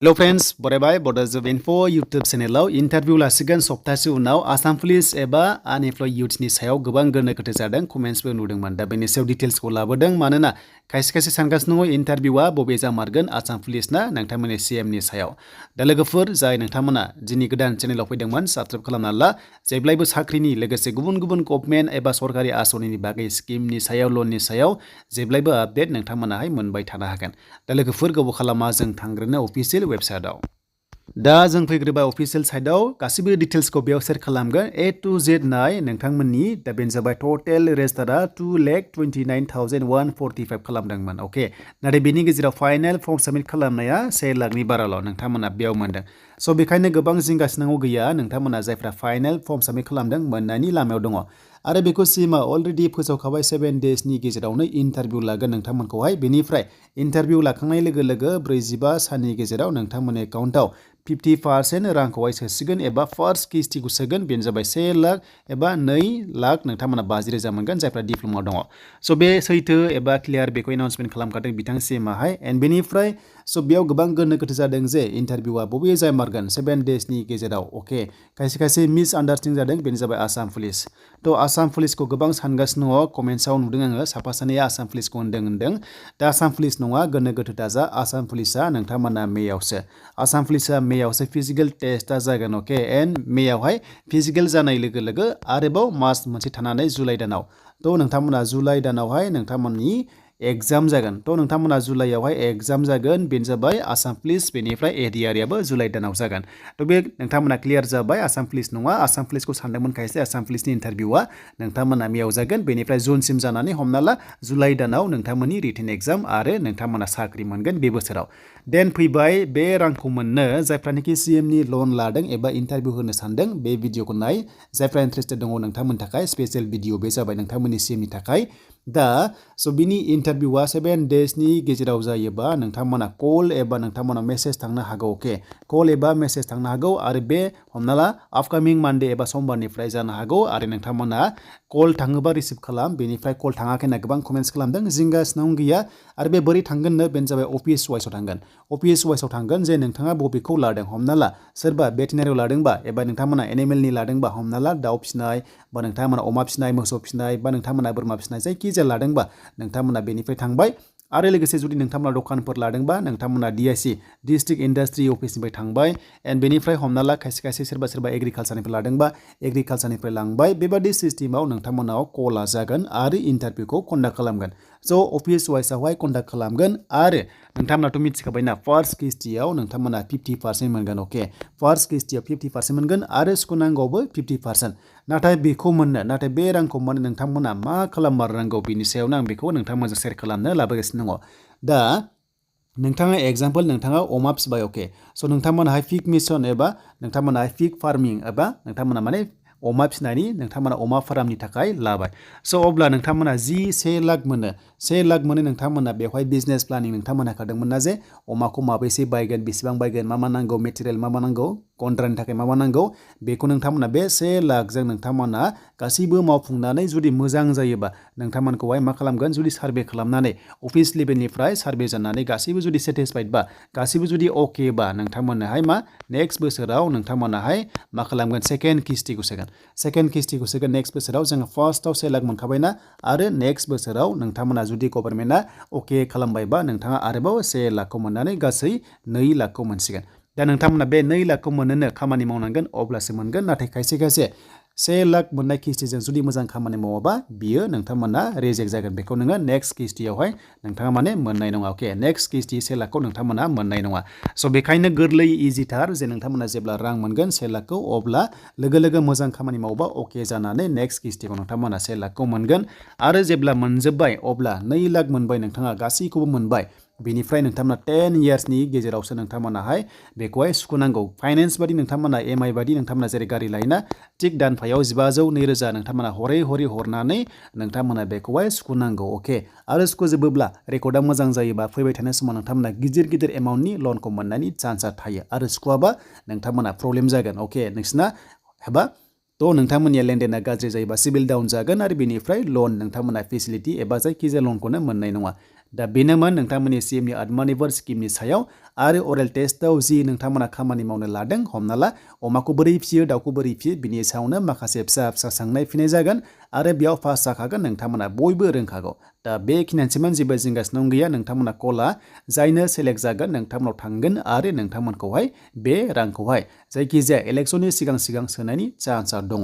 hello friends बरायबाय बड' जब info YouTube चेनेलाव interview लासिगोन सप्तासे उनाव आसाम पुलिस एबा आनएमप्लयड युथनि सायाव गोबां गोनो गोथो जादों कमेन्ट्सबो नुदोंमोन दा बेनि सायाव डिटेल्सखौ लाबोदों मानोना खायसे खायसे सानगासिनो दङ इन्टारभिउआ बबे जामारगोन आसाम पुलिसना नोंथांमोननि सीएमनि सायाव दा लोगोफोर जाय नोंथांमोना दिनै गोदान चेनेलाव फैदोंमोन साबस्क्राइब खालामना ला जेब्लायबो साख्रिनि लोगोसे गुबुन गुबुन गभर्नमेन्ट एबा सरकारि आसनिनि बागै स्किमनि सायाव लननि सायाव जेब्लायबो आपडेट नोंथांमोनाहाय मोनबाय थानो हागोन दा लोगोफोर गोबाव खालामा जों थांग्रोनो अफिसियेल वेबसाइटआव दा जों फैग्रोबाय अफिसियेल साइटआव गासिबो डिटेल्सखौ बेयाव शेयार खालामगोन A to Z नाय नोंथांमोननि दा बेनो जाबाय टटेल रेजिस्टारा 2,29,145 खालामदोंमोन अके नाथाय बेनि गेजेराव फाइनाल फर्म साबमिट खालामनाया 1 लाखनि बाराल' नोंथांमोना बेयाव मोनदों स' बेखायनो गोबां जिंगासिनांगौ गैया नोंथांमोना जायफ्रा फाइनाल फर्म साबमिट खालामदों मोननायनि लामायाव दङ आरो बेखौ सिमा अलरेडि फोसावखाबाय 7 डेजनि गेजेरावनो इन्टारभिउ लागोन नोंथांमोनखौहाय बेनिफ्राय इन्टारभिउ लाखांनाय लोगो लोगो 45 साननि गेजेराव नोंथांमोननि एकाउन्टाव 50% रांखौहाय सोसिगोन एबा फार्स्ट किस्तिखौ सोगोन बेनो जाबाय 1 लाख एबा 2 लाख नोंथांमोना 50,000 मोनगोन जायफ्रा डिप्ल'मा दङ स' बे सैथो एबा क्लियार बेखौ एनाउन्समेन्ट खालामखादों बिथां सिएमआहाय एन्ड बेनिफ्राय स' बेयाव गोबां गोनो गोथो जादों जे इन्टारभिउआ बबे जामारगोन 7 डेजनि गेजेराव अके खायसे खायसे मिस आन्डारस्टेन्डिं जादों बेनो जाबाय आसाम पुलिस थ' आसाम पुलिसखौ गोबां सानगासिनो दङ कमेन्ट्सआव नुदों आङो साफा सानैया आसाम पुलिसखौ होनदों दा आसाम पुलिस नङा गोनो गोथो दाजा आसाम पुलिसआ नोंथांमोना मेयावसो आसाम पुलिसआ मेयावसो फिजिकेल टेस्टआ जागोन अके एन्ड मेयावहाय फिजिकेल जानाय लोगो लोगो आरोबाव मास मोनसे थानानै जुलाइ दानाव थ' नोंथांमोना जुलाइ दानावहाय नोंथांमोननि एग्जाम जागोन थ' नोंथांमोना जुलाइयावहाय एग्जाम जागोन बेनो जाबाय आसाम पुलिस बेनिफ्राय एडिआरयाबो जुलाइ दानाव जागोन थ' बे नोंथांमोना क्लियार जाबाय आसाम पुलिस नङा आसाम पुलिसखौ सानदोंमोन खायसे आसाम पुलिसनि इन्टारभिउआ नोंथांमोना मेयाव जागोन बेनिफ्राय जुनसिम जानानै हमना ला जुलाइ दानाव नोंथांमोननि रिटेन एग्जाम आरो नोंथांमोना साख्रि मोनगोन बे बोसोराव देन फैबाय बे रांखौ मोननो जायफ्रानोखि सीएमनि लन लादों एबा इन्टारभिउ होनो सानदों बे भिडिअखौ नाय जायफ्रा इन्टारेस्टेड दङ नोंथांमोननि थाखाय स्पेशल भिडिअ बे जाबाय नोंथांमोननि सीएमनि थाखाय दा स' बिनि इन्टारभिउआ 7 डेजनि गेजेराव जायोबा नोंथांमोना कल एबा नोंथांमोना मेसेज थांनो हागौ अके कल एबा मेसेज थांनो हागौ आरो बे हमना ला आपकामिं मानडे एबा समबारनिफ्राय जानो हागौ आरो नोंथांमोना कल थाङोबा रिसिभ खालाम बेनिफ्राय कल थाङाखै होनना गोबां कमेन्ट्स खालामदों जिंगासिनांगौ गैया आरो बे बोरै थांगोननो बेनो जाबाय अफिस वाइसआव थांगोन अफिस वाइसआव थांगोन जे नोंथाङा बबेखौ लादों हमना ला सोरबा भेटेनारियाव लादोंबा एबा नोंथांमोना एनिमेलनि लादोंबा हमना ला दाउ फिसिनाय बा नोंथांमोना अमा फिसिनाय मोसौ फिसिनाय बा नोंथांमोना बोरमा फिसिनाय जायखिजाया लादोंबा नोंथांमोना बेनिफ्राय थांबाय आरो लोगोसे जुदि नोंथांमोना दखानफोर लादोंबा नोंथांमोना DIC डिस्ट्रिक्ट इन्डास्ट्रि अफिसनिफ्राय थांबाय एन्ड बेनिफ्राय हमना ला खायसे खायसे सोरबा एग्रिकालसारनिफ्राय लादोंबा एग्रिकालसारनिफ्राय लांबाय बेबादि सिस्टेमाव नोंथांमोनाव कलआ जागोन आरो इन्टारभिउखौ कन्डाक्ट खालामगोन स' अफिस वाइसआवहाय कन्डाक्ट खालामगोन आरो नोंथांमोनाथ' मिथिखाबायना फार्स्ट किस्तियाव नोंथांमोना 50% मोनगोन अके फार्स्ट किस्तियाव 50% मोनगोन आरो सुख'नांगौआवबो 50% नाथाय बेखौ मोननो नाथाय बे रांखौ मोननो नोंथांमोना मा खालाममारनांगौ बिनि सायावनो आं बेखौ नोंथांमोनजों शेयार खालामनो लाबोगासिनो दङ दा नोंथाङा एग्जाम्पल नोंथाङा अमा फिसिबाय अके स' नोंथांमोनाहाय पिग मिसन एबा नोंथांमोनाहाय पिग फार्मिं एबा नोंथांमोना माने अमा फिसिनायनि नोंथांमोना अमा फार्मनि थाखाय लाबाय स' अब्ला नोंथांमोना 1 लाख मोनो 1 लाख मोनो नोंथांमोना बेवहाय बिजनेस प्लानिं नोंथांमोना होखादोंमोन ना जे अमाखौ माबैसे बायगोन बेसेबां बायगोन मा नांगौ मेटेरियेल मा नांगौ गन्द्रानि थाखाय मा नांगौ बेखौ नोंथांमोना बे 1 लाखजों नोंथांमोना गासैबो मावफुंनानै जुदि मोजां जायोबा नोंथांमोनखौहाय मा खालामगोन जुदि सार्भे खालामनानै अफिस लेभेलनिफ्राय सार्भे जानानै गासैबो जुदि सेटिसफाइड बा गासैबो जुदि अके बा नोंथांमोननोहाय मा नेक्स्ट बोसोराव नोंथांमोनाहाय मा खालामगोन सेकेन्ड किस्तिखौ सोगोन नेक्स्ट बोसोराव जोङो फार्स्टआव 1 लाख मोनखाबायना आरो नेक्स्ट बोसोराव नोंथांमोना जुदि गभर्नमेन्टआ अके खालामबायबा नोंथाङा आरोबाव 1 लाखखौ मोननानै गासै 2 लाखखौ मोनसिगोन दा नोंथांमोना बे 2 लाखखौ मोननोनो खामानि मावनांगोन अब्लासो मोनगोन नाथाय खायसे 1 लाख मोननाय किस्तिजों जुदि मोजां खामानि मावाबा बियो नोंथांमोना रिजेक्ट जागोन बेखौ नोङो नेक्स्ट किस्तियावहाय नोंथाङा माने मोननाय नङा अके नेक्स्ट किस्ति 1 लाखखौ नोंथांमोना मोननाय नङा स' बेखायनो गोरलै इजिथार जे नोंथांमोना जेब्ला रां मोनगोन 1 लाखखौ अब्ला लोगो लोगो मोजां खामानि मावबा अके जानानै नेक्स्ट किस्तिखौ नोंथांमोना 1 लाखखौ मोनगोन आरो जेब्ला मोनजोब्बाय अब्ला 2 लाख मोनबाय नोंथाङा गासैखौबो मोनबाय बेनिफ्राय नोंथांमोना 10 इयार्सनि गेजेरावसो नोंथांमोनाहाय बेखौहाय सुख'नांगौ फाइनेन्स बादि नोंथांमोना EMI बादि नोंथांमोना जेरै गारि लायोना थिग दानफायाव 1500 2000 नोंथांमोना हरै हरनानै नोंथांमोना बेखौहाय सुख'नांगौ अके आरो सुख'जोबोब्ला रेकर्डआ मोजां जायोबा फैबाय थानाय समाव नोंथांमोना गिदिर एमाउन्टनि लनखौ मोननायनि चान्सआ थायो आरो सुख'आबा नोंथांमोना प्रब्लेम जागोन अके नोंसिना एबा थ' नोंथांमोननिया लेनदेना गाज्रि जायोबा सिभिल डाउन जागोन आरो बेनिफ्राय लन नोंथांमोना फेसिलिटि एबा जायखिजाया लनखौनो मोननाय नङा दा बेनोमोन नोंथांमोननि CMनि आत्मनिर्भर स्किमनि सायाव आरो अरेल टेस्टआव जि नोंथांमोना खामानि मावनो लादों हमना ला अमाखौ बोरै फियो दाउखौ बोरै फियो बिनि सायावनो माखासे फिसा फिसा सोंनाय फिनाय जागोन आरो बेयाव पास जाखागोन नोंथांमोना बयबो रोंखागौ दा बेखिनियानोसैमोन जेबो जिंगासिनांगौ गैया नोंथांमोना कलआ जायनो सेलेक्ट जागोन नोंथांमोनाव थांगोन आरो नोंथांमोनखौहाय बे रांखौहाय जायखिजाया इलेक्सननि सिगां सिगां सोनायनि चान्सआ दङ